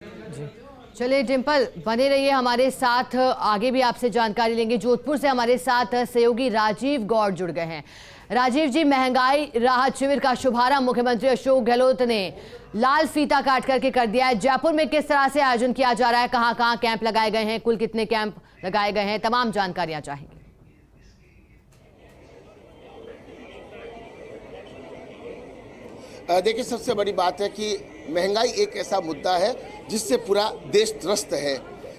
जी चलिए डिम्पल बने रहिए हमारे साथ, आगे भी आपसे जानकारी लेंगे। जोधपुर से हमारे साथ सहयोगी राजीव गौड़ जुड़ गए हैं। राजीव जी, महंगाई राहत शिविर का शुभारंभ मुख्यमंत्री अशोक गहलोत ने लाल फीता काट करके कर दिया है। जयपुर में किस तरह से आयोजन किया जा रहा है, कहां कहां कैंप लगाए गए हैं, कुल कितने कैंप लगाए गए हैं, तमाम जानकारियां चाहेंगे। देखिए, सबसे बड़ी बात है कि महंगाई एक ऐसा मुद्दा है जिससे पूरा देश त्रस्त है।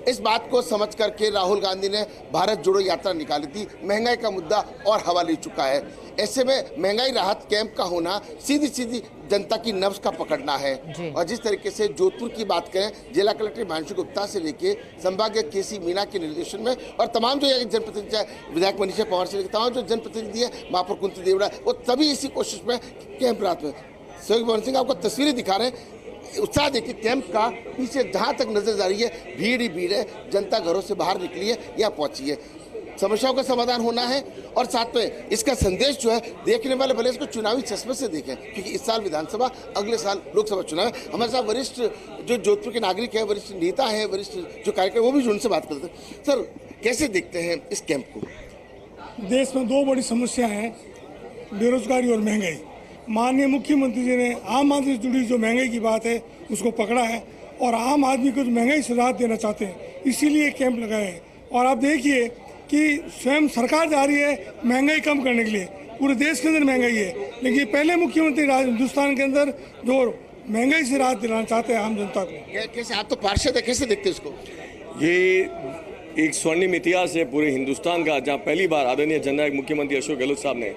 इस बात को समझ करके राहुल गांधी ने भारत जोड़ो यात्रा निकाली थी। महंगाई का मुद्दा और हवा ले चुका है। ऐसे में महंगाई राहत कैंप का होना सीधी सीधी जनता की नब्ज का पकड़ना है। और जिस तरीके से जोधपुर की बात करें, जिला कलेक्टर हिमांशु गुप्ता से लेके संभागीय केसी मीना के निर्देशन में और तमाम जो जनप्रतिनिधि चाहे विधायक मनीषा पवार से लेकर तमाम जो जनप्रतिनिधि है, महापौर कुंती देवड़ा, वो तभी इसी कोशिश में कैंप रात में सहयोगी भवन सिंह आपको तस्वीरें दिखा रहे हैं। उत्साह देखिए कैंप का, पीछे जहां तक नजर जा रही है भीड़ ही भीड़ है। जनता घरों से बाहर निकली है या पहुंची है। समस्याओं का समाधान होना है और साथ में इसका संदेश जो है देखने वाले भले इसको चुनावी चश्मे से देखें, क्योंकि इस साल विधानसभा, अगले साल लोकसभा चुनाव है। हमारे साथ वरिष्ठ जो जोधपुर के नागरिक हैं, वरिष्ठ नेता हैं, वरिष्ठ जो कार्यक्रम, वो भी उनसे बात करते हैं। सर, कैसे देखते हैं इस कैंप को? देश में दो बड़ी समस्या हैं, बेरोजगारी और महंगाई। माननीय मुख्यमंत्री जी ने आम आदमी से जुड़ी जो महंगाई की बात है उसको पकड़ा है और आम आदमी को महंगाई से राहत देना चाहते हैं, इसीलिए कैंप लगाए हैं। और आप देखिए कि स्वयं सरकार जा रही है महंगाई कम करने के लिए। पूरे देश के अंदर महंगाई है, लेकिन पहले मुख्यमंत्री हिंदुस्तान के अंदर जो महंगाई से राहत दिलाना चाहते हैं आम जनता को। कैसे, आप तो पार्षद है, कैसे देखते हैं इसको? ये एक स्वर्णिम इतिहास है पूरे हिंदुस्तान का, जहाँ पहली बार आदरणीय जननायक मुख्यमंत्री अशोक गहलोत साहब ने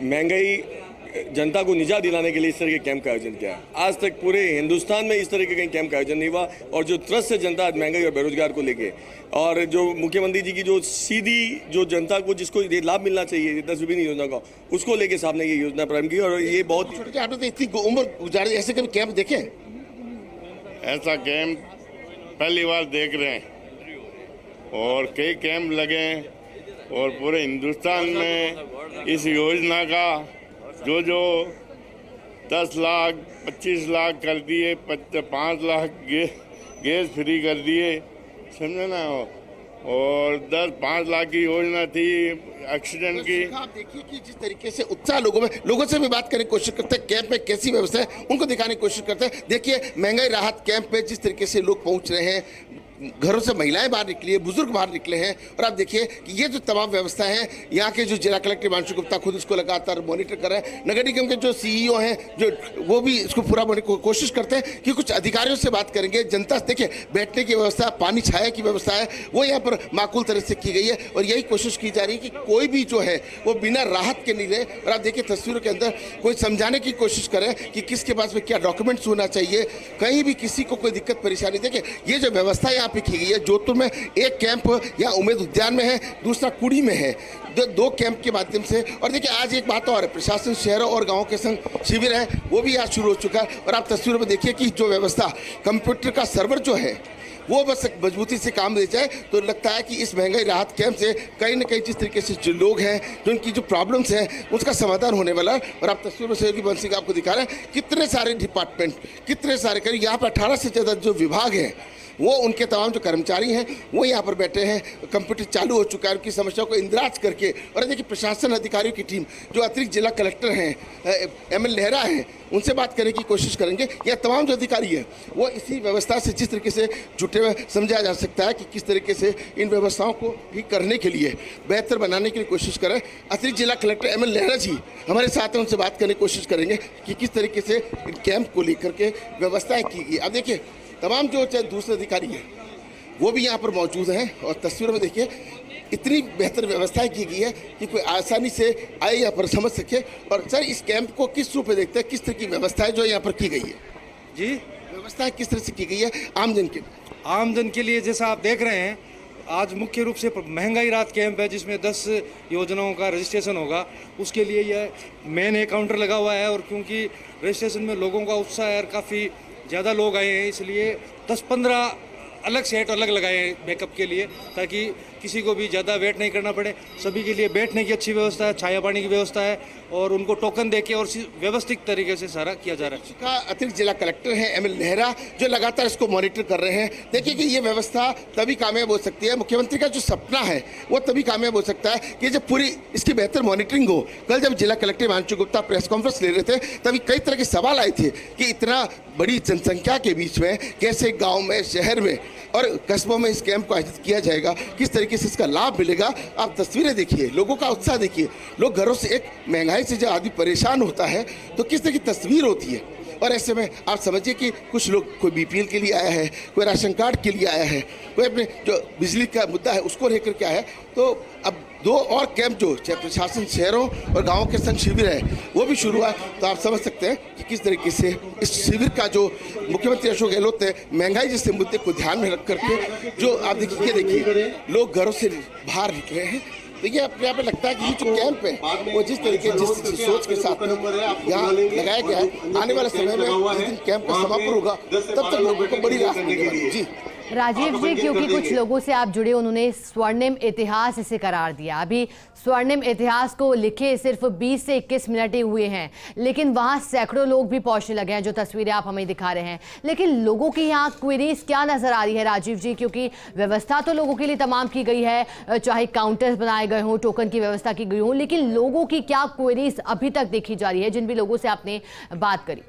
महंगाई जनता को निजात दिलाने के लिए इस तरह के कैंप का आयोजन किया। आज तक पूरे हिंदुस्तान में इस तरह के कहीं कैंप का आयोजन नहीं हुआ। और जो त्रस्त है जनता आज महंगाई और बेरोजगार को लेके, और जो मुख्यमंत्री जी की जो सीधी जो जनता को जिसको ये लाभ मिलना चाहिए 10 विभिन्न योजना का, उसको लेके साहब ने ये योजना प्रारंभ की। और ये बहुत आपने तो इतनी उम्र गुजारी, ऐसे कभी कैंप देखे? ऐसा कैंप पहली बार देख रहे हैं और कई कैंप लगे और पूरे हिंदुस्तान में इस योजना का जो 10 लाख 25 लाख कर दिए, 5 लाख गैस फ्री कर दिए, समझे ना। और 5 लाख की योजना थी एक्सीडेंट की। आप देखिए कि जिस तरीके से उत्साह लोगों से भी बात करने की कोशिश करते हैं, कैंप में कैसी व्यवस्था है उनको दिखाने की कोशिश करते हैं। देखिए महंगाई राहत कैंप में जिस तरीके से लोग पहुंच रहे हैं, घरों से महिलाएं बाहर निकली है, बुजुर्ग बाहर निकले हैं। और आप देखिए कि ये जो तमाम व्यवस्था है, यहाँ के जो जिला कलेक्टर हिमांशु गुप्ता खुद इसको लगातार मॉनिटर कर रहे हैं। नगर निगम के जो सीईओ हैं, जो वो भी इसको पूरा बनने की कोशिश करते हैं कि कुछ अधिकारियों से बात करेंगे। जनता से देखिए बैठने की व्यवस्था, पानी छाया की व्यवस्था है, वो यहाँ पर माकूल तरह से की गई है। और यही कोशिश की जा रही है कि कोई भी जो है वो बिना राहत के नहीं रहे। और आप देखिए तस्वीरों के अंदर कोई समझाने की कोशिश करें कि किसके पास में क्या डॉक्यूमेंट्स होना चाहिए, कहीं भी किसी को कोई दिक्कत परेशानी। देखिए ये जो व्यवस्था यहाँ पे की गई है, जोधपुर में एक कैंप या उम्मेद उद्यान में है, दूसरा कुड़ी में है, दो कैंप के माध्यम से। और देखिए आज एक बात और है, प्रशासन शहरों और गांवों के संग शिविर है, वो भी आज शुरू हो चुका है। और आप तस्वीरों में देखिए कि जो व्यवस्था, कंप्यूटर का सर्वर जो है वो बस मजबूती से काम दे जाए तो लगता है कि इस महंगाई राहत कैंप से कहीं ना कहीं जिस तरीके से जो लोग हैं, जो उनकी जो प्रॉब्लम्स हैं, उसका समाधान होने वाला है। और आप तस्वीर में सहयोगी भवन सिंह आपको दिखा रहे हैं कितने सारे डिपार्टमेंट, कितने सारे करीब यहाँ पर 18 से ज़्यादा जो विभाग हैं, वो उनके तमाम जो कर्मचारी हैं वो यहाँ पर बैठे हैं। कंप्यूटर चालू हो चुका है, उनकी समस्याओं को इंदिराज करके। और देखिए प्रशासन अधिकारियों की टीम, जो अतिरिक्त जिला कलेक्टर हैं, ML नेहरा हैं, उनसे बात करने की कोशिश करेंगे। या तमाम जो अधिकारी हैं वो इसी व्यवस्था से जिस तरीके से जुटे हुए समझा जा सकता है कि किस तरीके से इन व्यवस्थाओं को भी करने के लिए बेहतर बनाने की कोशिश करें। अतिरिक्त जिला कलेक्टर ML नेहरा जी हमारे साथ हैं, उनसे बात करने की कोशिश करेंगे कि किस तरीके से इन कैंप को लेकर के व्यवस्थाएँ की गई। अब देखिए तमाम जो दूसरे अधिकारी हैं वो भी यहाँ पर मौजूद हैं और तस्वीरों में देखिए इतनी बेहतर व्यवस्थाएं की गई है कि कोई आसानी से आए यहाँ पर समझ सके। और सर इस कैंप को किस रूप में देखते हैं, किस तरह की व्यवस्थाएं जो यहाँ पर की गई है? जी, व्यवस्थाएं किस तरह से की गई है आम जन के लिए? जैसा आप देख रहे हैं आज मुख्य रूप से महंगाई राहत कैंप है, जिसमें 10 योजनाओं का रजिस्ट्रेशन होगा। उसके लिए यह मेन एक काउंटर लगा हुआ है। और क्योंकि रजिस्ट्रेशन में लोगों का उत्साह है और काफ़ी ज़्यादा लोग आए हैं, इसलिए 10-15 अलग सेट अलग लगाए बैकअप के लिए, ताकि किसी को भी ज़्यादा वेट नहीं करना पड़े। सभी के लिए बैठने की अच्छी व्यवस्था है, छाया पानी की व्यवस्था है और उनको टोकन देके और व्यवस्थित तरीके से सारा किया जा रहा है। का अतिरिक्त जिला कलेक्टर हैं एमएल नेहरा, जो लगातार इसको मॉनिटर कर रहे हैं। देखिए कि ये व्यवस्था तभी कामयाब हो सकती है, मुख्यमंत्री का जो सपना है वो तभी कामयाब हो सकता है कि जब पूरी इसकी बेहतर मॉनिटरिंग हो। कल जब जिला collector Himanshu Gupta press conference ले रहे थे तभी कई तरह के सवाल आए थे कि इतना बड़ी जनसंख्या के बीच में कैसे गांव में, शहर में और कस्बों में इस कैंप को आयोजित किया जाएगा, किस तरीके से इसका लाभ मिलेगा। आप तस्वीरें देखिए, लोगों का उत्साह देखिए। लोग घरों से, एक महंगाई से जब आदमी परेशान होता है तो किस तरह की तस्वीर होती है। और ऐसे में आप समझिए कि कुछ लोग, कोई बीपीएल के लिए आया है, कोई राशन कार्ड के लिए आया है, कोई अपने जो बिजली का मुद्दा है उसको लेकर के आया है। तो अब 2 और कैंप जो प्रशासन शहरों और गांवों के संग शिविर है वो भी शुरू हुआ। तो आप समझ सकते हैं कि किस तरीके से इस शिविर का जो मुख्यमंत्री अशोक गहलोत ने महंगाई जैसे मुद्दे को ध्यान में रख करके जो आप देखिए लोग घरों से बाहर निकले हैं। तो ये अपने यहाँ पे लगता है कि ये जो कैंप है वो जिस तरीके, जिस सोच के साथ यहाँ लगाया गया है, आने वाले समय में जिस दिन कैंप का समापन होगा तब तक लोगों को बड़ी राहत मिलेगी। जी राजीव जी, क्योंकि कुछ लोगों से आप जुड़े, उन्होंने स्वर्णिम इतिहास इसे करार दिया। अभी स्वर्णिम इतिहास को लिखे सिर्फ 20 से 21 मिनट ही हुए हैं, लेकिन वहां सैकड़ों लोग भी पहुंचने लगे हैं, जो तस्वीरें आप हमें दिखा रहे हैं। लेकिन लोगों की यहाँ क्वेरीज क्या नजर आ रही है राजीव जी? क्योंकि व्यवस्था तो लोगों के लिए तमाम की गई है, चाहे काउंटर्स बनाए गए हों, टोकन की व्यवस्था की गई हो, लेकिन लोगों की क्या क्वेरीज अभी तक देखी जा रही है, जिन भी लोगों से आपने बात करी?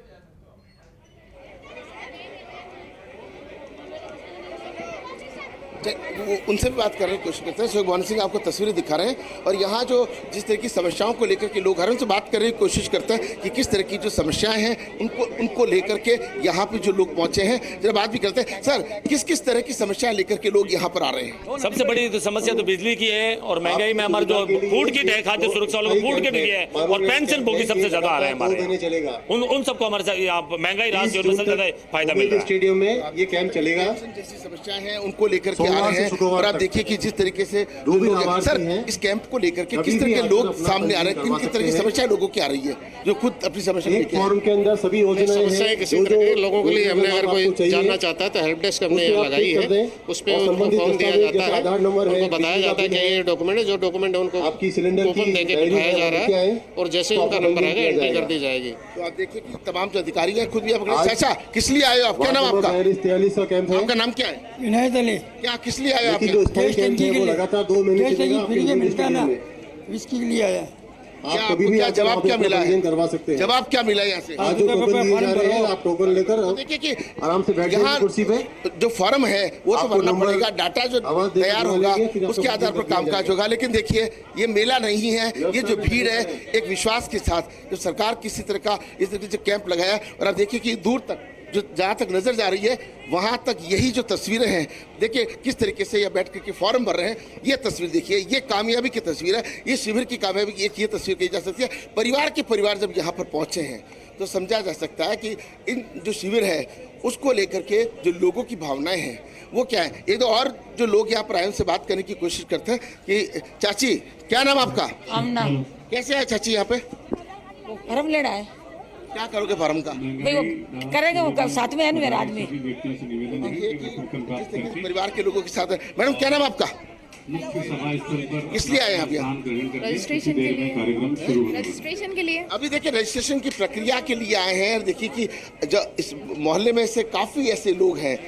उनसे भी बात करने की कोशिश करते हैं। शोक भवन सिंह आपको तस्वीरें दिखा रहे हैं और यहाँ जो जिस तरह की समस्याओं को लेकर के लोग घरों से बात करने की कोशिश करते हैं कि किस तरह की जो समस्याएं हैं उनको लेकर के यहाँ पे जो लोग पहुंचे हैं, जरा बात भी करते हैं। सर, किस किस तरह की समस्याएं लेकर के लोग यहाँ पर आ रहे हैं? सबसे बड़ी तो समस्या तो बिजली की है और महंगाई में हमारे जो फूड किट है, खाद्य सुरक्षा वालों को फूड किट भी है और पेंशन भोगी सबसे ज्यादा आ रहे हैं हमारे। उन सबको हमारे साथ महंगाई राहत योजना सबसे ज्यादा फायदा मिल रहा है। स्टेडियम में ये कैंप चलेगा। जैसी समस्याएं हैं उनको लेकर के आ रहे हैं और आप देखिए कि जिस तरीके से सर इस कैंप को लेकर के किस तरह के लोग सामने आ रहे हैं, किस तरह की समस्या लोगों की आ रही है जो खुद अपनी समस्या लेके फॉर्म के अंदर सभी योजनाएं किसी तरह के लोगों के लिए हमने अगर कोई जानना चाहता है तो हेल्प डेस्क हमने यहाँ लगाई है, उस पर उनको फॉर्म दिया जाता है, उनको बताया जाता है कि ये डॉक्यूमेंट है, जो डॉक्यूमेंट है उनको आपकी सिलेंडर कूपन देके बिठाया जा रहा है और जैसे उनका नंबर आएगा एंट्री कर दी जाएगी। तो आप देखिए कि तमाम जो अधिकारी हैं खुद भी अपने चाचा किस लिए आए हो आप? क्या नाम आपका? 43 का कैंप है। आपका नाम क्या है? इनायत अली। क्या किस लिए आए आप? वो लगातार 2 महीने चलेगा। फ्री के मिलता ना, इसके लिए आया। आप कभी भी जवाब क्या मिला है? करवा सकते हैं। जवाब क्या मिला यहाँ से? आज जो टोकन दिए जा रहे हैं, आप टोकन लेकर देखिए कि आराम से बैठ जाइए कुर्सी पे। जो फॉर्म है वो तो भरना पड़ेगा, डाटा जो तैयार होगा उसके आधार पर कामकाज होगा। लेकिन देखिए ये मेला नहीं है, ये जो भीड़ है एक विश्वास के साथ जो सरकार किसी तरह का इस तरह से कैंप लगाया और आप देखिए कि दूर तक जो जहाँ तक नजर जा रही है वहाँ तक यही जो तस्वीरें हैं, देखिए किस तरीके से यह बैठ करके फॉर्म भर रहे हैं। ये तस्वीर देखिए, ये कामयाबी की तस्वीर है, ये शिविर की कामयाबी की एक ये तस्वीर कही जा सकती है। परिवार के परिवार जब यहाँ पर पहुँचे हैं तो समझा जा सकता है कि इन जो शिविर है उसको लेकर के जो लोगों की भावनाएं हैं वो क्या है। एक तो और जो लोग यहाँ पर आए उनसे बात करने की कोशिश करते हैं कि चाची क्या नाम आपका? आमना। कैसे आए चाची यहाँ पे? फॉर्म लेना है। क्या करोगे फॉर्म का? भाई वो करेंगे, वो साथ में है मेरा आदमी। परिवार के लोगों के साथ है। मैडम क्या नाम आपका? इसलिए आए आप यहाँ? रजिस्ट्रेशन के लिए। रजिस्ट्रेशन के लिए अभी देखिए रजिस्ट्रेशन की प्रक्रिया के लिए आए हैं। देखिए कि जो इस मोहल्ले में से काफ़ी ऐसे लोग हैं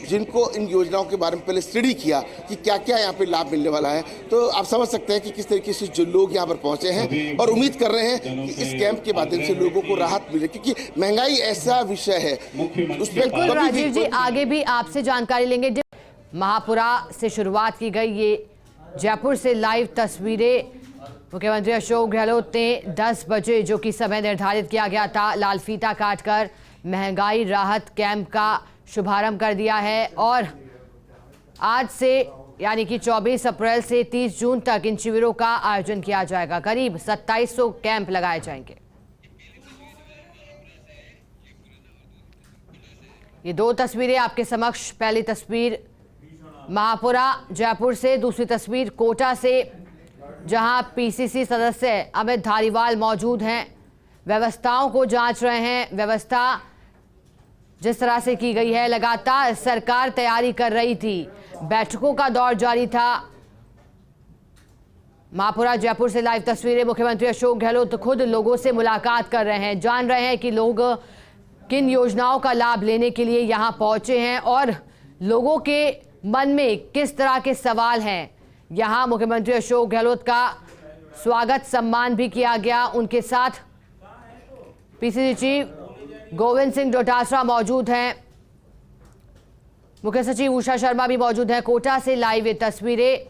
जिनको इन योजनाओं के बारे में पहले स्टडी किया कि क्या क्या यहाँ पे लाभ मिलने वाला है। तो आप समझ सकते हैं कि किस तरीके से जो लोग यहाँ पर पहुँचे हैं और उम्मीद कर रहे हैं कि इस कैंप के माध्यम से लोगों को राहत मिले, क्योंकि महंगाई ऐसा विषय है उस बिल्कुल राजीव जी, आगे भी आपसे जानकारी लेंगे। महापुरा से शुरुआत की गई ये जयपुर से लाइव तस्वीरें। मुख्यमंत्री अशोक गहलोत ने 10 बजे जो कि समय निर्धारित किया गया था, लाल फीता काटकर महंगाई राहत कैंप का शुभारंभ कर दिया है और आज से यानी कि 24 अप्रैल से 30 जून तक इन शिविरों का आयोजन किया जाएगा। करीब 2700 कैंप लगाए जाएंगे। ये 2 तस्वीरें आपके समक्ष। पहली तस्वीर महापुरा जयपुर से, दूसरी तस्वीर कोटा से जहां पीसीसी सदस्य अमित धारीवाल मौजूद हैं, व्यवस्थाओं को जांच रहे हैं। व्यवस्था जिस तरह से की गई है। लगातार सरकार तैयारी कर रही थी, बैठकों का दौर जारी था। महापुरा जयपुर से लाइव तस्वीरें। मुख्यमंत्री अशोक गहलोत खुद लोगों से मुलाकात कर रहे हैं, जान रहे हैं कि लोग किन योजनाओं का लाभ लेने के लिए यहां पहुंचे हैं और लोगों के मन में किस तरह के सवाल हैं। यहां मुख्यमंत्री अशोक गहलोत का स्वागत सम्मान भी किया गया। उनके साथ पीसीसी चीफ गोविंद सिंह डोटासरा मौजूद हैं, मुख्य सचिव उषा शर्मा भी मौजूद है। कोटा से लाइव ये तस्वीरें।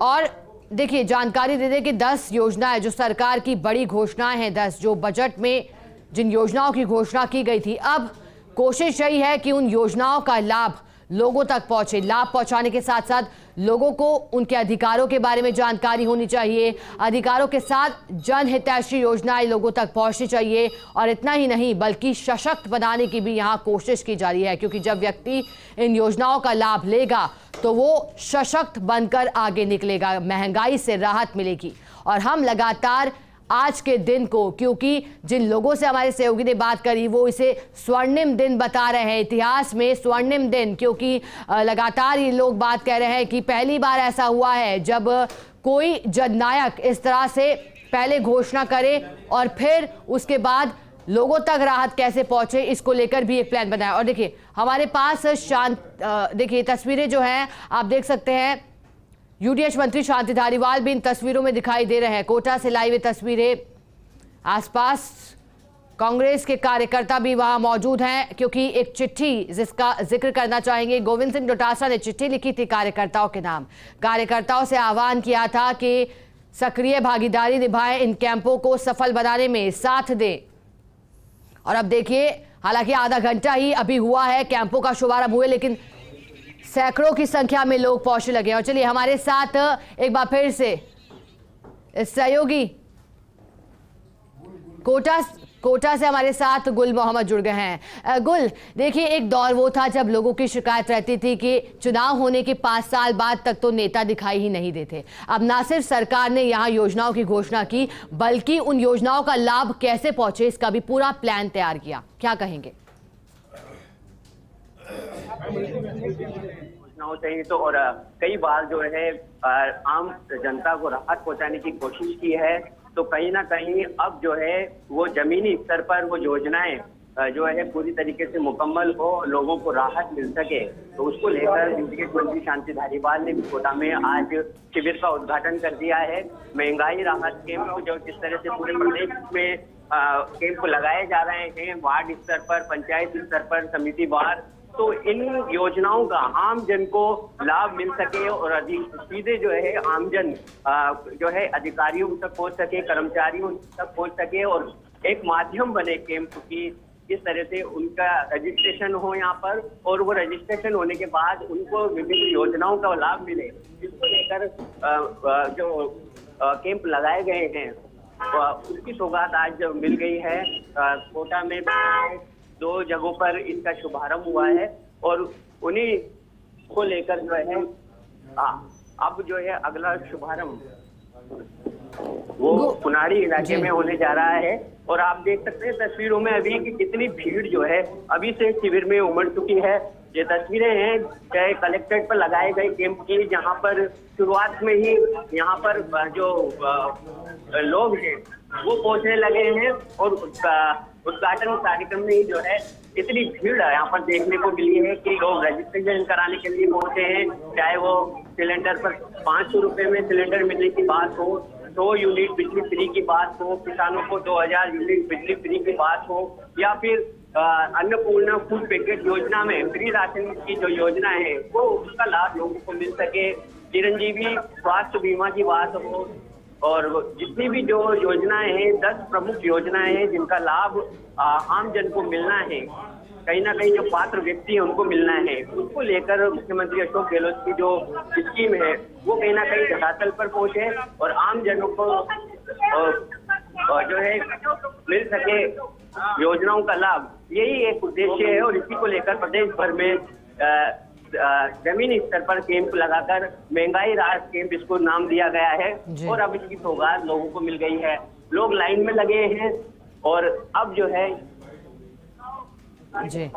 और देखिए, जानकारी दे दें कि 10 योजनाएं जो सरकार की बड़ी घोषणाएं हैं, 10 जो बजट में जिन योजनाओं की घोषणा की गई थी, अब कोशिश यही है कि उन योजनाओं का लाभ लोगों तक पहुंचे। लाभ पहुंचाने के साथ साथ लोगों को उनके अधिकारों के बारे में जानकारी होनी चाहिए, अधिकारों के साथ जनहितैषी योजनाएं लोगों तक पहुंचनी चाहिए। और इतना ही नहीं बल्कि सशक्त बनाने की भी यहां कोशिश की जा रही है, क्योंकि जब व्यक्ति इन योजनाओं का लाभ लेगा तो वो सशक्त बनकर आगे निकलेगा, महंगाई से राहत मिलेगी। और हम लगातार आज के दिन को, क्योंकि जिन लोगों से हमारे सहयोगी ने बात करी वो इसे स्वर्णिम दिन बता रहे हैं, इतिहास में स्वर्णिम दिन, क्योंकि लगातार ये लोग बात कह रहे हैं कि पहली बार ऐसा हुआ है जब कोई जननायक इस तरह से पहले घोषणा करे और फिर उसके बाद लोगों तक राहत कैसे पहुंचे, इसको लेकर भी एक प्लान बनाया। और देखिए हमारे पास देखिए तस्वीरें जो हैं आप देख सकते हैं, यूडीएच मंत्री शांति धारीवाल भी इन तस्वीरों में दिखाई दे रहे हैं। कोटा से लाइव तस्वीरें, आसपास कांग्रेस के कार्यकर्ता भी वहां मौजूद हैं, क्योंकि एक चिट्ठी जिसका जिक्र करना चाहेंगे, गोविंद सिंह डोटासरा ने चिट्ठी लिखी थी कार्यकर्ताओं के नाम। कार्यकर्ताओं से आह्वान किया था कि सक्रिय भागीदारी निभाएं, इन कैंपों को सफल बनाने में साथ दें। और अब देखिए, हालांकि आधा घंटा ही अभी हुआ है कैंपों का शुभारंभ हुए, लेकिन सैकड़ों की संख्या में लोग पहुंचने लगे। और चलिए हमारे साथ एक बार फिर से सहयोगी कोटा से हमारे साथ गुल मोहम्मद जुड़ गए हैं। गुल, देखिए एक दौर वो था जब लोगों की शिकायत रहती थी कि चुनाव होने के 5 साल बाद तक तो नेता दिखाई ही नहीं देते। अब ना सिर्फ सरकार ने यहाँ योजनाओं की घोषणा की, बल्कि उन योजनाओं का लाभ कैसे पहुंचे इसका भी पूरा प्लान तैयार किया। क्या कहेंगे? चाहिए तो और कई बार जो है आम जनता को राहत पहुंचाने की कोशिश की है, तो कहीं ना कहीं अब जो है वो जमीनी स्तर पर वो योजनाएं जो है पूरी तरीके से मुकम्मल हो, लोगों को राहत मिल सके, तो उसको लेकर यूडीएच मंत्री शांति धारीवाल ने कोटा में आज शिविर का उद्घाटन कर दिया है। महंगाई राहत कैंप जो जिस तरह से पूरे प्रदेश में कैंप लगाए जा रहे हैं, वार्ड स्तर पर, पंचायत स्तर पर, समिति वार, तो इन योजनाओं का आम जन को लाभ मिल सके और सीधे जो है आमजन जो है अधिकारियों तक पहुंच सके, कर्मचारियों तक पहुंच सके और एक माध्यम बने कैंप की, इस तरह से उनका रजिस्ट्रेशन हो यहाँ पर और वो रजिस्ट्रेशन होने के बाद उनको विभिन्न योजनाओं का लाभ मिले। इसको लेकर जो कैंप लगाए गए हैं उसकी सौगात आज मिल गई है। कोटा में 2 जगहों पर इसका शुभारंभ हुआ है और उन्हीं को लेकर जो है अब जो है अगला शुभारंभ वो पुनाड़ी इलाके में होने जा रहा है। और आप देख सकते हैं तस्वीरों में अभी कि कितनी भीड़ जो है अभी से शिविर में उमड़ चुकी है। ये तस्वीरें हैं चाहे कलेक्ट्रेट पर लगाए गए कैंप की, जहां पर शुरुआत में ही यहाँ पर जो लोग हैं वो पहुंचने लगे हैं और उद्घाटन कार्यक्रम में ही जो है इतनी भीड़ यहाँ पर देखने को मिली है कि लोग रजिस्ट्रेशन कराने के लिए पहुंचे हैं, चाहे वो सिलेंडर पर 500 रुपए में सिलेंडर मिलने की बात हो, 2 यूनिट बिजली फ्री की बात हो, किसानों को 2000 यूनिट बिजली फ्री की बात हो, या फिर अन्नपूर्णा फूड पैकेट योजना में फ्री राशन की जो योजना है वो उसका लाभ लोगों को मिल सके, चिरंजीवी स्वास्थ्य बीमा की बात हो, और जितनी भी जो योजनाएं हैं 10 प्रमुख योजनाएं हैं जिनका लाभ आम जन को मिलना है, कहीं ना कहीं जो पात्र व्यक्ति है उनको मिलना है, उसको लेकर मुख्यमंत्री अशोक गहलोत की जो स्कीम है वो कहीं ना कहीं धरातल पर पहुंचे और आम जनों को जो है मिल सके योजनाओं का लाभ। यही एक उद्देश्य है और इसी को लेकर प्रदेश भर में जमीनी स्तर पर कैंप लगाकर महंगाई राहत कैंप इसको नाम दिया गया है और अब इसकी सौगात लोगों को मिल गई है। लोग लाइन में लगे हैं और अब जो है जी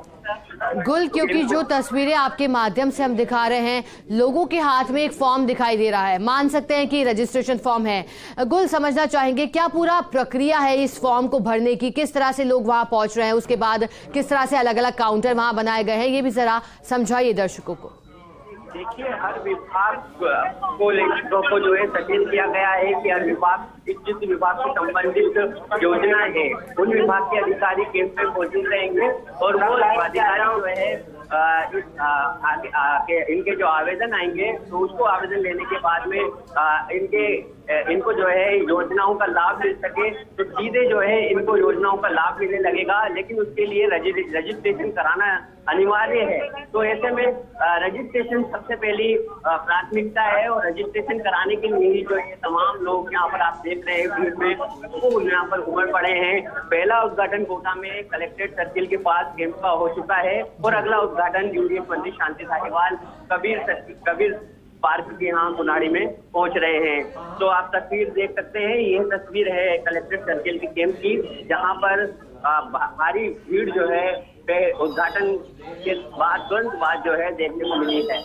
गुल, क्योंकि जो तस्वीरें आपके माध्यम से हम दिखा रहे हैं, लोगों के हाथ में एक फॉर्म दिखाई दे रहा है, मान सकते हैं कि रजिस्ट्रेशन फॉर्म है। गुल, समझना चाहेंगे क्या पूरा प्रक्रिया है इस फॉर्म को भरने की, किस तरह से लोग वहां पहुंच रहे हैं, उसके बाद किस तरह से अलग अलग काउंटर वहां बनाए गए हैं, ये भी जरा समझाइए दर्शकों को। देखिए, हर विभाग को जो है सचेत किया गया है कि हर विभाग जिस विभाग से संबंधित योजनाएं हैं उन विभाग के अधिकारी केंद्र में मौजूद रहेंगे और वो अधिकारी जो है इनके जो आवेदन आएंगे तो उसको आवेदन लेने के बाद में इनको जो है योजनाओं का लाभ मिल सके तो सीधे जो है इनको योजनाओं का लाभ मिलने लगेगा, लेकिन उसके लिए रजिस्ट्रेशन कराना अनिवार्य है। तो ऐसे में रजिस्ट्रेशन सबसे पहली प्राथमिकता है और रजिस्ट्रेशन कराने के लिए ही जो ये तमाम लोग यहाँ पर आप देख रहे हैं भीड़ में वो यहाँ पर उमड़ पड़े हैं। पहला उद्घाटन कोटा में कलेक्ट्रेट सर्किल के पास कैंप का हो चुका है और अगला उद्घाटन यूडीएफ मंत्री शांति धारीवाल कबीर पार्क के यहाँ कुनाड़ी में पहुंच रहे हैं। तो आप तस्वीर देख सकते हैं, यह तस्वीर है कलेक्ट्रेट सर्किल के कैंप की, जहाँ पर भारी भीड़ जो है उद्घाटन के बाद तुरंत बाद जो है देखने को मिली है।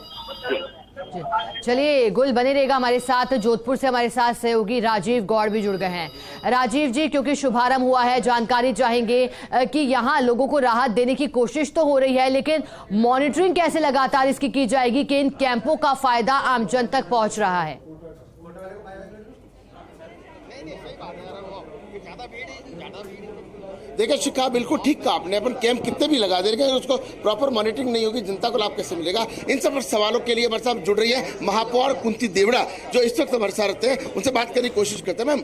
चलिए गुल, बने रहेगा हमारे साथ। जोधपुर से हमारे साथ सहयोगी राजीव गौड़ भी जुड़ गए हैं। राजीव जी, क्योंकि शुभारंभ हुआ है, जानकारी चाहेंगे कि यहाँ लोगों को राहत देने की कोशिश तो हो रही है, लेकिन मॉनिटरिंग कैसे लगातार इसकी की जाएगी कि इन कैंपों का फायदा आम जन तक पहुंच रहा है? देखिए शिखा, बिल्कुल ठीक कहा आपने। अपन कैंप कितने भी लगा देंगे, उसको प्रॉपर मॉनिटरिंग नहीं होगी, जनता को लाभ कैसे मिलेगा? इन सब सवालों के लिए हमारे साथ जुड़ रही है महापौर कुंती देवड़ा, जो इस वक्त हमारे साथ रहते हैं। उनसे बात करने की कोशिश करते हैं। मैम,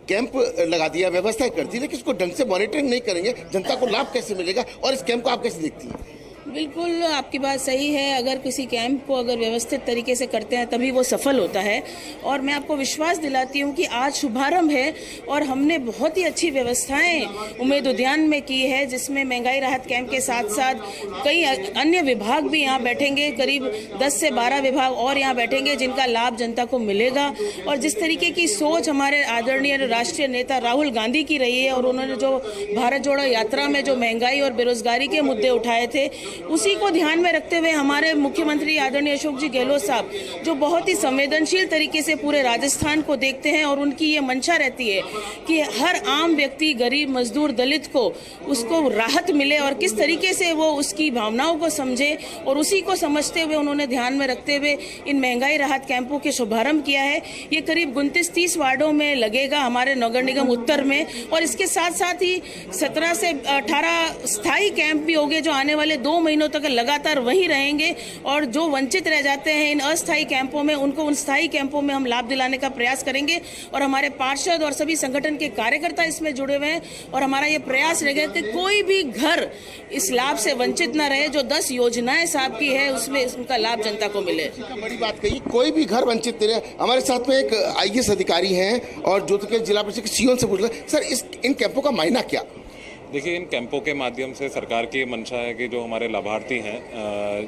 कैंप लगा दिया, व्यवस्था कर दी, लेकिन इसको ढंग से मॉनिटरिंग नहीं करेंगे, जनता को लाभ कैसे मिलेगा? और इस कैंप को आप कैसे देखती हैं? बिल्कुल आपकी बात सही है। अगर किसी कैंप को अगर व्यवस्थित तरीके से करते हैं तभी वो सफल होता है। और मैं आपको विश्वास दिलाती हूँ कि आज शुभारंभ है और हमने बहुत ही अच्छी व्यवस्थाएं उम्मीद उद्यान में की है, जिसमें महंगाई राहत कैंप के साथ साथ कई अन्य विभाग भी यहाँ बैठेंगे। करीब 10 से 12 विभाग और यहाँ बैठेंगे जिनका लाभ जनता को मिलेगा। और जिस तरीके की सोच हमारे आदरणीय राष्ट्रीय नेता राहुल गांधी की रही है और उन्होंने जो भारत जोड़ो यात्रा में जो महंगाई और बेरोजगारी के मुद्दे उठाए थे, उसी को ध्यान में रखते हुए हमारे मुख्यमंत्री आदरणीय अशोक जी गहलोत साहब जो बहुत ही संवेदनशील तरीके से पूरे राजस्थान को देखते हैं और उनकी ये मंशा रहती है कि हर आम व्यक्ति, गरीब, मजदूर, दलित को उसको राहत मिले और किस तरीके से वो उसकी भावनाओं को समझे, और उसी को समझते हुए उन्होंने ध्यान में रखते हुए इन महंगाई राहत कैंपों के शुभारंभ किया है। ये करीब 29-30 वार्डों में लगेगा हमारे नगर निगम उत्तर में, और इसके साथ साथ ही 17 से 18 स्थायी कैंप भी होंगे जो आने वाले 2 महीनों तक लगातार वहीं रहेंगे। और जो वंचित रह जाते हैं इन अस्थायी कैंपों में, उनको उन स्थायी कैंपों में हम लाभ दिलाने का प्रयास करेंगे। और हमारे पार्षद और सभी संगठन के कार्यकर्ता इसमें जुड़े हुए हैं और हमारा ये प्रयास रहेगा कि कोई भी घर इस लाभ से वंचित न रहे। जो 10 योजनाएं साहब की है उसमें उनका लाभ जनता को मिले। बड़ी बात कही, कोई भी घर वंचित नहीं रहे। हमारे साथ में एक आईएएस अधिकारी हैं और जोधपुर के जिला परिषद के सीईओ से पूछ रहे सर, इन कैंपों का मायना क्या? देखिए, इन कैंपों के माध्यम से सरकार की मंशा है कि जो हमारे लाभार्थी हैं,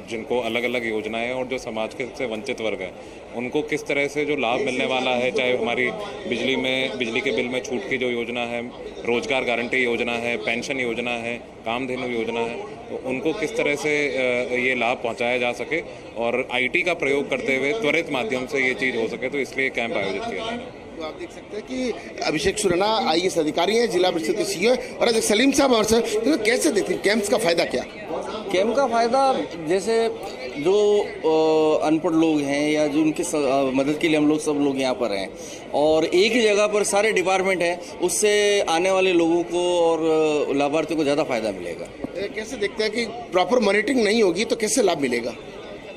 जिनको अलग अलग योजनाएं और जो समाज के से वंचित वर्ग हैं, उनको किस तरह से जो लाभ मिलने वाला है, चाहे हमारी बिजली के बिल में छूट की जो योजना है, रोजगार गारंटी योजना है, पेंशन योजना है, कामधेनु योजना है, तो उनको किस तरह से ये लाभ पहुँचाया जा सके और IT का प्रयोग करते हुए त्वरित माध्यम से ये चीज़ हो सके, तो इसलिए कैंप आयोजित किया जा रहा है। तो आप देख सकते हैं कि अभिषेक सुराना आईएएस अधिकारी हैं, जिला परिषद के सीईओ और अध्यक्ष सलीम साहब और सर, तो कैसे देखते हैं कैंप्स का फायदा क्या? कैंप का फायदा, जैसे जो अनपढ़ लोग हैं या जो उनकी मदद के लिए हम लोग सब लोग यहाँ पर हैं और एक ही जगह पर सारे डिपार्टमेंट हैं, उससे आने वाले लोगों को और लाभार्थियों को ज़्यादा फायदा मिलेगा। कैसे देखते हैं कि प्रॉपर मॉनिटरिंग नहीं होगी तो कैसे लाभ मिलेगा?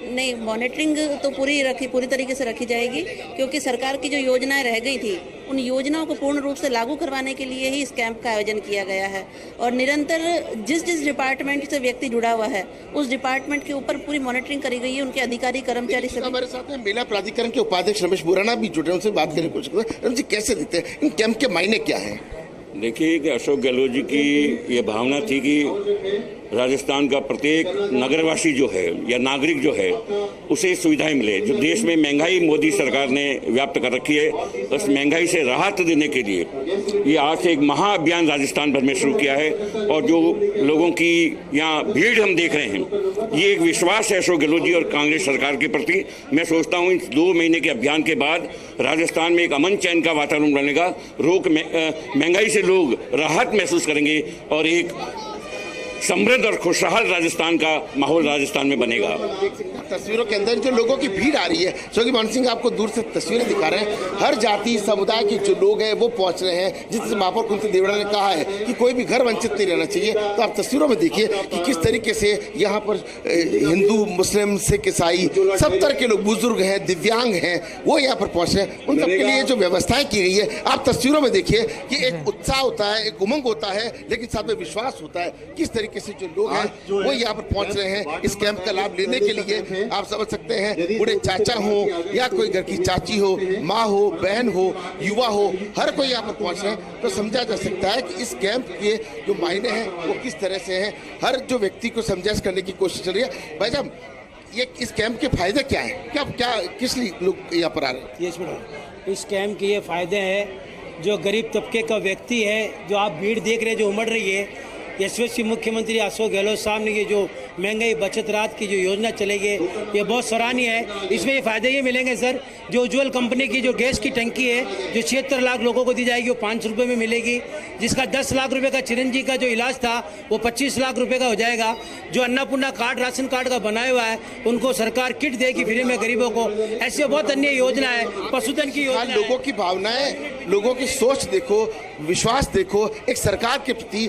नहीं, मॉनिटरिंग तो पूरी तरीके से रखी जाएगी, क्योंकि सरकार की जो योजनाएं रह गई थी उन योजनाओं को पूर्ण रूप से लागू करवाने के लिए ही इस कैंप का आयोजन किया गया है। और निरंतर जिस डिपार्टमेंट से व्यक्ति जुड़ा हुआ है उस डिपार्टमेंट के ऊपर पूरी मॉनिटरिंग करी गई है, उनके अधिकारी कर्मचारी सभी। हमारे साथ में मेला प्राधिकरण के उपाध्यक्ष रमेश बुराना भी जुड़े, उनसे बात करने की कोशिश करते हैं। कैसे देखते हैं इन कैंप के मायने क्या है? देखिए कि अशोक गहलोत जी की ये भावना थी कि राजस्थान का प्रत्येक नगरवासी जो है या नागरिक जो है उसे सुविधाएं मिले। जो देश में महंगाई मोदी सरकार ने व्याप्त कर रखी है, उस महंगाई से राहत देने के लिए ये आज से एक महाअभियान राजस्थान भर में शुरू किया है। और जो लोगों की यहाँ भीड़ हम देख रहे हैं, ये एक विश्वास है अशोक गहलोत जी और कांग्रेस सरकार के प्रति। मैं सोचता हूँ इन 2 महीने के अभियान के बाद राजस्थान में एक अमन चैन का वातावरण बनेगा, महंगाई से लोग राहत महसूस करेंगे और एक समृद्ध और खुशहाल राजस्थान का माहौल राजस्थान में बनेगा। तस्वीरों के अंदर जो लोगों की भीड़ आ रही है, क्योंकि मान सिंह आपको दूर से तस्वीरें दिखा रहे हैं, हर जाति समुदाय के जो लोग हैं वो पहुंच रहे हैं। जिस महापौर कुंती देवड़ा ने कहा है कि कोई भी घर वंचित नहीं रहना चाहिए, तो आप तस्वीरों में देखिए कि किस तरीके से यहाँ पर हिंदू, मुस्लिम, सिख, ईसाई सब तरह के लोग, बुजुर्ग हैं, दिव्यांग हैं, वो यहाँ पर पहुंच रहे हैं। उन सबके लिए जो व्यवस्थाएं की गई है, आप तस्वीरों में देखिए कि एक उत्साह होता है, एक उमंग होता है, लेकिन साथ में विश्वास होता है। किस तरीके से जो लोग हैं वो यहाँ पर पहुंच रहे हैं इस कैंप का लाभ लेने के लिए। आप समझ सकते हैं, बूढ़े चाचा हो या कोई घर की चाची हो, माँ हो, बहन हो, युवा हो, हर कोई यहाँ पर पहुंच रहे हैं। तो समझा जा सकता है कि इस कैंप के जो मायने हैं वो किस तरह से हैं। हर जो व्यक्ति को समझाइश करने की कोशिश चल रही है। भाई साहब, ये इस कैंप के फायदे क्या हैं? क्या किस लिए लोग यहाँ पर आ रहे हैं? इस कैंप के ये फायदे हैं, जो गरीब तबके का व्यक्ति है, जो आप भीड़ देख रहे हैं जो उमड़ रही है, यशस्वी मुख्यमंत्री अशोक गहलोत साहब ने ये जो महंगाई बचत राहत की जो योजना चलेगी, ये बहुत सराहनीय है। इसमें ये फायदे ये मिलेंगे सर, जो उज्ज्वल कंपनी की जो गैस की टंकी है जो 76 लाख लोगों को दी जाएगी, वो 500 रुपये में मिलेगी। जिसका 10 लाख रुपए का चिरंजी का जो इलाज था वो 25 लाख रुपए का हो जाएगा। जो अन्नपूर्णा कार्ड, राशन कार्ड का बनाया हुआ है, उनको सरकार किट देगी फ्री में गरीबों को। ऐसे बहुत अन्य योजना है, पशुधन की योजना। लोगों की भावनाएं, लोगों की सोच देखो, विश्वास देखो, एक सरकार के प्रति,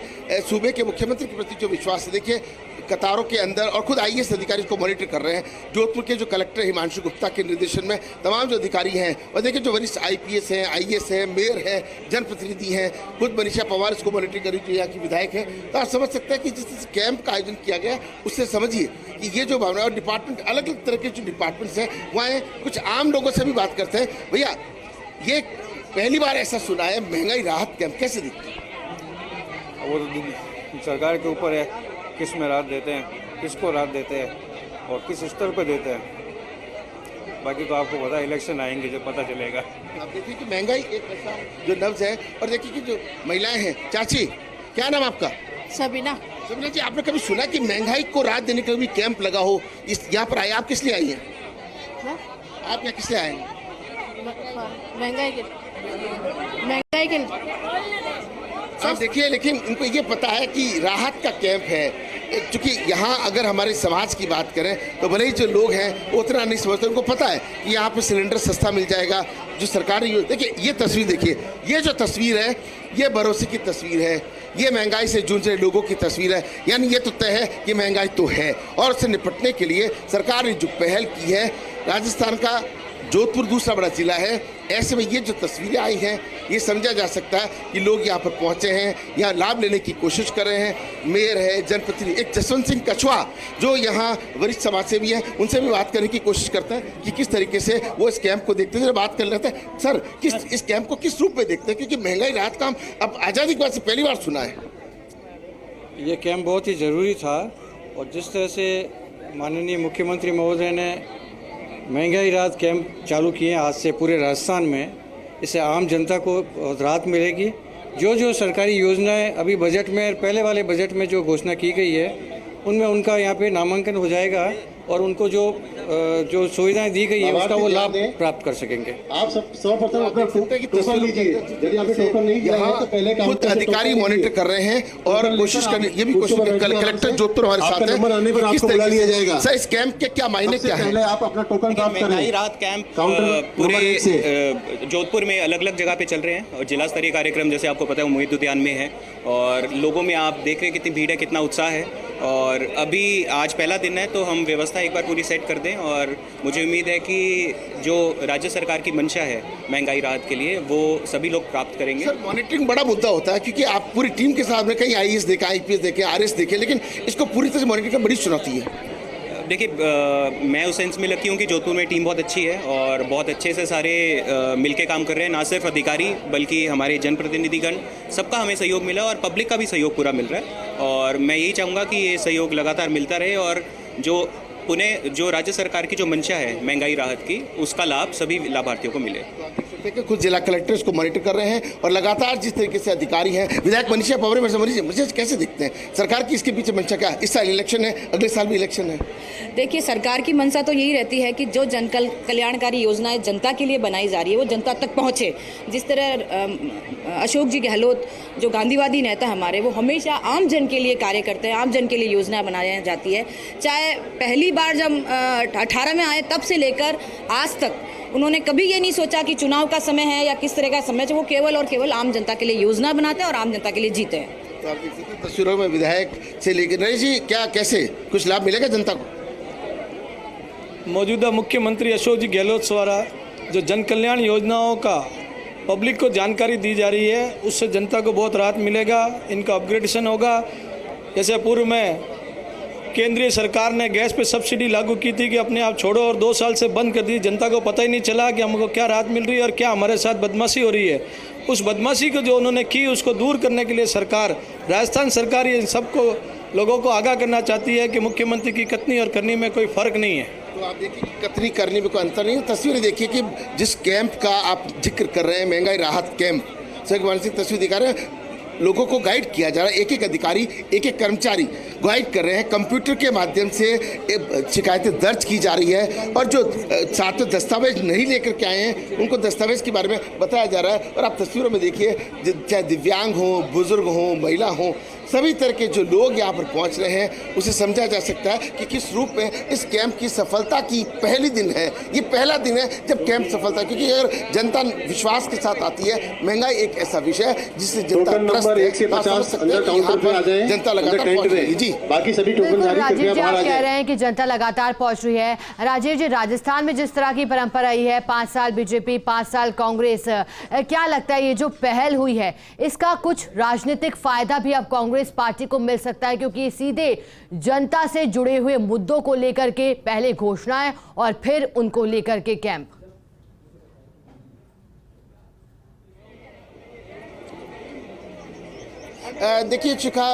सूबे के मुख्यमंत्री के प्रति जो विश्वास है। देखिए कतारों के अंदर, और खुद आईएएस अधिकारी को मॉनिटर कर रहे हैं। जोधपुर के जो कलेक्टर हिमांशु गुप्ता के निर्देशन में तमाम जो अधिकारी हैं, और देखिए जो वरिष्ठ आईपीएस हैं, आईएएस हैं, मेयर हैं, जनप्रतिनिधि हैं, खुद मनीषा पवार इसको मॉनिटर कर रही, जो यहाँ की विधायक है। तो आप समझ सकते हैं कि जिस कैंप का आयोजन किया गया उससे समझिए कि ये जो भावना, और डिपार्टमेंट, अलग अलग तरह के जो डिपार्टमेंट्स हैं वहाँ कुछ आम लोगों से भी बात करते हैं। भैया, ये पहली बार ऐसा सुना है महंगाई राहत कैंप, कैसे दिखता है? वो सरकार के ऊपर है, किस में राहत देते हैं, किसको राहत देते हैं और किस स्तर पर देते हैं। बाकी तो आपको पता है, इलेक्शन आएंगे जब पता चलेगा। आप देखिए कि महंगाई एक ऐसा जो नब्ज है, और देखिए कि जो महिलाएं हैं। चाची, क्या नाम आपका? सबीना। सबीना जी, आपने कभी सुना कि महंगाई को राहत देने का भी कैंप लगा हो? इस यहाँ पर आए, आप किस लिए आई हैं? आप यहाँ किस लिए आए हैं? महंगाई के आप देखिए, लेकिन इनको ये पता है कि राहत का कैंप है। क्योंकि यहाँ अगर हमारे समाज की बात करें तो भले ही जो लोग हैं वो उतना नहीं समझते, उनको पता है कि यहाँ पे सिलेंडर सस्ता मिल जाएगा। जो सरकारी, देखिए ये तस्वीर देखिए, ये जो तस्वीर है ये भरोसे की तस्वीर है, ये महंगाई से जूझ रहे लोगों की तस्वीर है। यानी ये तो तय है कि महंगाई तो है, और उससे निपटने के लिए सरकार ने जो पहल की है। राजस्थान का जोधपुर दूसरा बड़ा जिला है, ऐसे में ये जो तस्वीरें आई हैं ये समझा जा सकता है कि लोग यहाँ पर पहुँचे हैं, यहाँ लाभ लेने की कोशिश कर रहे हैं। मेयर है, जनप्रतिनिधि, एक जसवंत सिंह कछुआ जो यहाँ वरिष्ठ समाज सेवी हैं, उनसे भी बात करने की कोशिश करते हैं कि किस तरीके से वो इस कैंप को देखते हैं। बात कर लेते हैं सर, इस कैंप को किस रूप में देखते हैं? क्योंकि महंगाई राहत का हम अब आज़ादी के बाद से पहली बार सुना है। ये कैंप बहुत ही ज़रूरी था, और जिस तरह से माननीय मुख्यमंत्री महोदय ने महंगाई राहत कैंप चालू किए हैं आज से पूरे राजस्थान में, इससे आम जनता को राहत मिलेगी। जो सरकारी योजनाएं अभी बजट में, पहले वाले बजट में जो घोषणा की गई है, उनमें उनका यहाँ पे नामांकन हो जाएगा, और उनको जो सुविधाएं दी गई है उसका वो लाभ प्राप्त कर सकेंगे। आप सर्वप्रथम अपना टोकन लीजिए। यदि आपने टोकन नहीं दिया है तो पहले काम खुद अधिकारी मॉनिटर कर रहे हैं और कोशिश करने, ये भी कोशिश, कलेक्टर जोधपुर हमारे साथ है, नंबर आने पर आपको बुला लिया जाएगा। सर, इस कैंप के क्या मायने क्या है? पहले आप अपना टोकन प्राप्त करें। महंगाई राहत कैंप पूरे जोधपुर में अलग अलग जगह पे चल रहे हैं, और जिला स्तरीय कार्यक्रम जैसे आपको पता है वो मोहित उद्यान में है, और लोगों में आप देख रहे हैं कितनी भीड़ है, कितना उत्साह है। और अभी आज पहला दिन है तो हम व्यवस्था एक बार पूरी सेट कर दें, और मुझे उम्मीद है कि जो राज्य सरकार की मंशा है महंगाई राहत के लिए वो सभी लोग प्राप्त करेंगे। सर, मॉनिटरिंग बड़ा मुद्दा होता है, क्योंकि आप पूरी टीम के साथ में कहीं आईएएस देखें, आईपीएस देखें, आरएस देखें, लेकिन इसको पूरी तरह से मॉनिटरिंग करना बड़ी चुनौती है। देखिए, मैं उस सेंस में लकी हूँ कि जोधपुर में टीम बहुत अच्छी है और बहुत अच्छे से सारे मिलके काम कर रहे हैं। ना सिर्फ अधिकारी बल्कि हमारे जनप्रतिनिधिगण, सबका हमें सहयोग मिला और पब्लिक का भी सहयोग पूरा मिल रहा है। और मैं यही चाहूँगा कि ये सहयोग लगातार मिलता रहे और जो राज्य सरकार की जो मंशा है महंगाई राहत की, उसका लाभ सभी लाभार्थियों को मिले। देखिए, कुछ जिला कलेक्टर इसको मॉनिटर कर रहे हैं और लगातार जिस तरीके से अधिकारी हैं, विधायक मनीषा पवार मनीषा कैसे देखते हैं सरकार की इसके पीछे मंशा क्या है? इस साल इलेक्शन है, अगले साल भी इलेक्शन है। देखिए, सरकार की मंशा तो यही रहती है कि जो जन कल्याणकारी योजनाएं जनता के लिए बनाई जा रही है वो जनता तक पहुंचे। जिस तरह अशोक जी गहलोत जो गांधीवादी नेता हमारे, वो हमेशा आम जन के लिए कार्य करते हैं, आम जन के लिए योजना बनाई जाती है। चाहे पहली बार जब 18 में आए तब से लेकर आज तक उन्होंने कभी ये नहीं सोचा कि चुनाव का समय है या किस तरह का समय है। वो केवल और केवल आम जनता के लिए योजना बनाते हैं और आम जनता के लिए जीते हैं। तो आप देख सकते हैं तस्वीरों में विधायक से लेकर नरेश जी, क्या कैसे कुछ लाभ मिलेगा जनता को? मौजूदा मुख्यमंत्री अशोक जी गहलोत द्वारा जो जन कल्याण योजनाओं का पब्लिक को जानकारी दी जा रही है, उससे जनता को बहुत राहत मिलेगा। इनका अपग्रेडेशन होगा। जैसे पूर्व में केंद्रीय सरकार ने गैस पे सब्सिडी लागू की थी कि अपने आप छोड़ो, और 2 साल से बंद कर दी। जनता को पता ही नहीं चला कि हमको क्या राहत मिल रही है और क्या हमारे साथ बदमाशी हो रही है। उस बदमाशी को जो उन्होंने की, उसको दूर करने के लिए सरकार, राजस्थान सरकार, ये सबको लोगों को आगाह करना चाहती है कि मुख्यमंत्री की कथनी और करनी में कोई फर्क नहीं है। तो आप देखिए कि कतरी करने में कोई अंतर नहीं है। तस्वीरें देखिए कि जिस कैंप का आप जिक्र कर रहे हैं, महंगाई राहत कैंप, सर मानसिक तस्वीर दिखा रहे हैं, लोगों को गाइड किया जा रहा है। एक एक अधिकारी, एक एक कर्मचारी गाइड कर रहे हैं। कंप्यूटर के माध्यम से शिकायतें दर्ज की जा रही है और जो साथ में दस्तावेज नहीं लेकर के आए हैं उनको दस्तावेज के बारे में बताया जा रहा है। और आप तस्वीरों में देखिए, चाहे दिव्यांग हो, बुजुर्ग हो, महिला हो, सभी तरह के जो लोग यहाँ पर पहुँच रहे हैं, उसे समझा जा सकता है कि किस रूप में इस कैंप की सफलता की पहली दिन है। ये पहला दिन है जब कैंप सफलता, क्योंकि अगर जनता विश्वास के साथ आती है, महंगाई एक ऐसा विषय है जिससे जनता जनता लगातार पहुंच रही है। जी, बाकी सभी टोकन जारी राजीव जी, आप कह रहे हैं कि जनता लगातार पहुंच रही है। राजीव जी, राजस्थान में जिस तरह की परंपरा रही है, 5 साल बीजेपी, 5 साल कांग्रेस, क्या लगता है ये जो पहल हुई है, इसका कुछ राजनीतिक फायदा भी अब कांग्रेस पार्टी को मिल सकता है? क्योंकि सीधे जनता से जुड़े हुए मुद्दों को लेकर के पहले घोषणाएं और फिर उनको लेकर के कैंप। देखिए शिखा,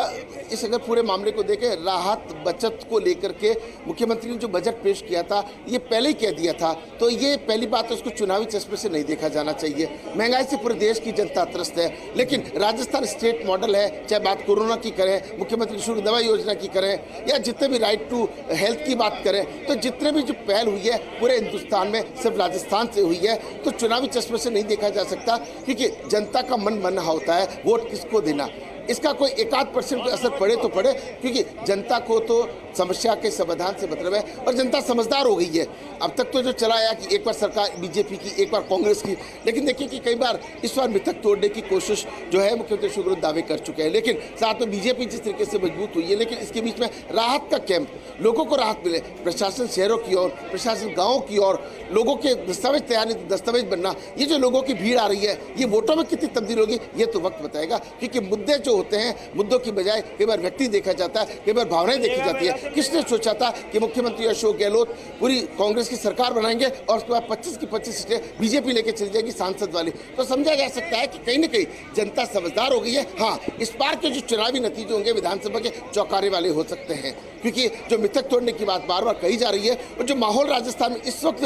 इस अगर पूरे मामले को देखें, राहत बचत को लेकर के मुख्यमंत्री ने जो बजट पेश किया था, ये पहले ही कह दिया था। तो ये पहली बात, उसको चुनावी चश्मे से नहीं देखा जाना चाहिए। महंगाई से पूरे देश की जनता त्रस्त है, लेकिन राजस्थान स्टेट मॉडल है। चाहे बात कोरोना की करें, मुख्यमंत्री निःशुल्क दवा योजना की करें, या जितने भी राइट टू हेल्थ की बात करें, तो जितने भी जो पहल हुई है पूरे हिंदुस्तान में सिर्फ राजस्थान से हुई है। तो चुनावी चश्मे से नहीं देखा जा सकता, क्योंकि जनता का मन बना होता है वोट किसको देना। इसका कोई 1-8% असर पड़े तो पड़े, क्योंकि जनता को तो समस्या के समाधान से मतलब है और जनता समझदार हो गई है। अब तक तो जो चला आया कि एक बार सरकार बीजेपी की, एक बार कांग्रेस की, लेकिन देखिए कि कई बार इस बार मिथक तोड़ने की कोशिश जो है मुख्यमंत्री अशोक गहलोत दावे कर चुके हैं। लेकिन साथ में बीजेपी जिस तरीके से मजबूत हुई है, लेकिन इसके बीच में राहत का कैंप, लोगों को राहत मिले, प्रशासन शहरों की ओर, प्रशासन गाँव की ओर, लोगों के दस्तावेज तैयार, दस्तावेज बनना, ये जो लोगों की भीड़ आ रही है, ये वोटों में कितनी तब्दील होगी ये तो वक्त बताएगा। क्योंकि मुद्दे जो होते हैं, मुद्दों की बजाय कई बार व्यक्ति देखा जाता है, कई बार भावनाएं देखी जाती है। किसने सोचा था कि मुख्यमंत्री अशोक गहलोत पूरी कांग्रेस की सरकार बनाएंगे और उसके बाद 25 की 25 सीटें बीजेपी लेके चली जाएगी सांसद वाली? तो समझा जा सकता है कि कहीं ना कहीं जनता समझदार हो गई है। हाँ, इस बार के जो चुनावी नतीजे होंगे विधानसभा के चौंकाने वाले हो सकते हैं, क्योंकि जो मिथक तोड़ने की बात बार बार कही जा रही है और जो माहौल राजस्थान में इस वक्त,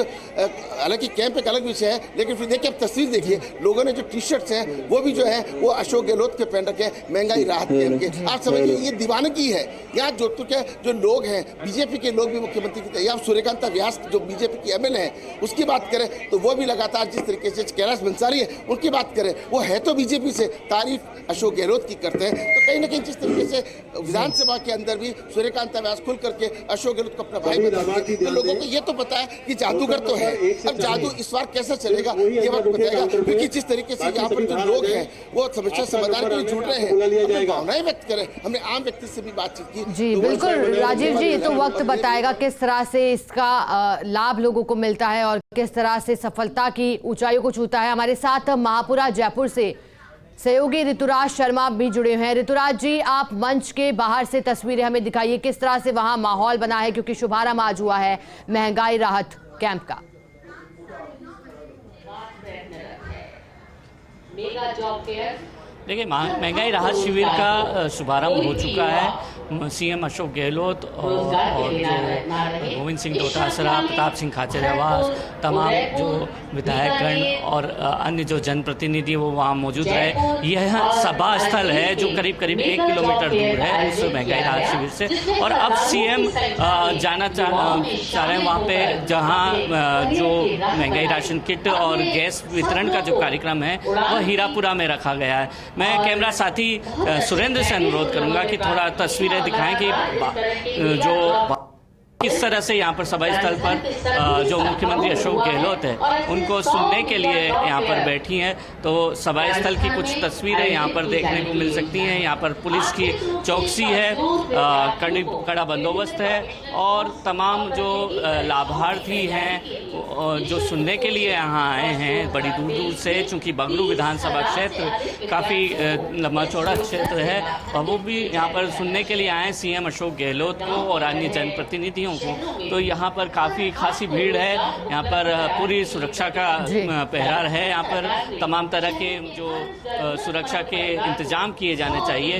हालांकि कैंप एक अलग विषय है, लेकिन फिर देखिए, अब तस्वीर देखिए, लोगों ने जो टी शर्ट्स हैं वो भी जो है वो अशोक गहलोत के पहन रखे हैं, महंगाई राहत कैंप के। आप समझिए ये दीवानगी है। यहाँ जोधपुर के जो लोग हैं, बीजेपी के लोग भी मुख्यमंत्री की, या सूर्यकांत व्यास जो बीजेपी की एमएलए हैं उसकी बात करें तो वो भी लगातार जिस तरीके से कैलाश बंसारी है उनकी बात करें, वो है तो बीजेपी से, तारीफ अशोक गहलोत की करते हैं। तो कहीं ना कहीं जिस तरीके से विधानसभा के अंदर भी सूर्यकांत व्यास खुल करके अशोक गहलोत को अपना भाई बताते, तो लोगों को ये तो पता है कि जादूगर तो है। अब जादू इस बार कैसा चलेगा ये वक्त बताएगा, क्योंकि जिस तरीके से यहाँ पर जो लोग हैं वो समस्या समाधान के लिए जुड़ रहे हैं, भावनाएं व्यक्त करें। हमने आम व्यक्ति से भी बातचीत की। जी बिल्कुल राजीव जी, तो वक्त बताएगा किस तरह से इसका लाभ लोगों को मिलता है और किस तरह से सफलता की ऊंचाइयों को छूता है। हमारे साथ महापुरा जयपुर से सहयोगी ऋतुराज शर्मा भी जुड़े हुए हैं। ऋतुराज जी, आप मंच के बाहर से तस्वीरें हमें दिखाइए, किस तरह से वहां माहौल बना है, क्योंकि शुभारंभ आज हुआ है महंगाई राहत कैंप का। देखिए, महंगाई राहत शिविर का शुभारंभ हो चुका है। सीएम अशोक गहलोत और जो गोविंद सिंह डोटासरा, प्रताप सिंह खाचरियावास, तमाम जो विधायकगण और अन्य जो जनप्रतिनिधि वो वहाँ मौजूद रहे। यह सभा स्थल है जो करीब करीब 1 किलोमीटर दूर है उस महंगाई राहत शिविर से। और अब सीएम जाना चाह रहे हैं वहाँ पे जहाँ जो महंगाई राशन किट और गैस वितरण का जो कार्यक्रम है वह हीरापुरा में रखा गया है। मैं कैमरा साथी सुरेंद्र से अनुरोध करूंगा कि थोड़ा तस्वीरें दिखाएं कि जो किस तरह से यहाँ पर सभा स्थल पर जो मुख्यमंत्री अशोक गहलोत है उनको सुनने के लिए यहाँ पर बैठी हैं। तो सभा स्थल की कुछ तस्वीरें यहाँ पर देखने को मिल सकती हैं। यहाँ पर पुलिस की चौकसी है, कड़ा बंदोबस्त है और तमाम जो लाभार्थी हैं जो सुनने के लिए यहाँ आए हैं बड़ी दूर दूर से, चूँकि बगरू विधानसभा क्षेत्र काफ़ी लंबा चौड़ा क्षेत्र है और वो भी यहाँ पर सुनने के लिए आए सीएम अशोक गहलोत को और अन्य जनप्रतिनिधियों को। तो यहाँ पर काफ़ी खासी भीड़ है। यहाँ पर पूरी सुरक्षा का पहरा है। यहाँ पर तमाम तरह के जो सुरक्षा के इंतजाम किए जाने चाहिए।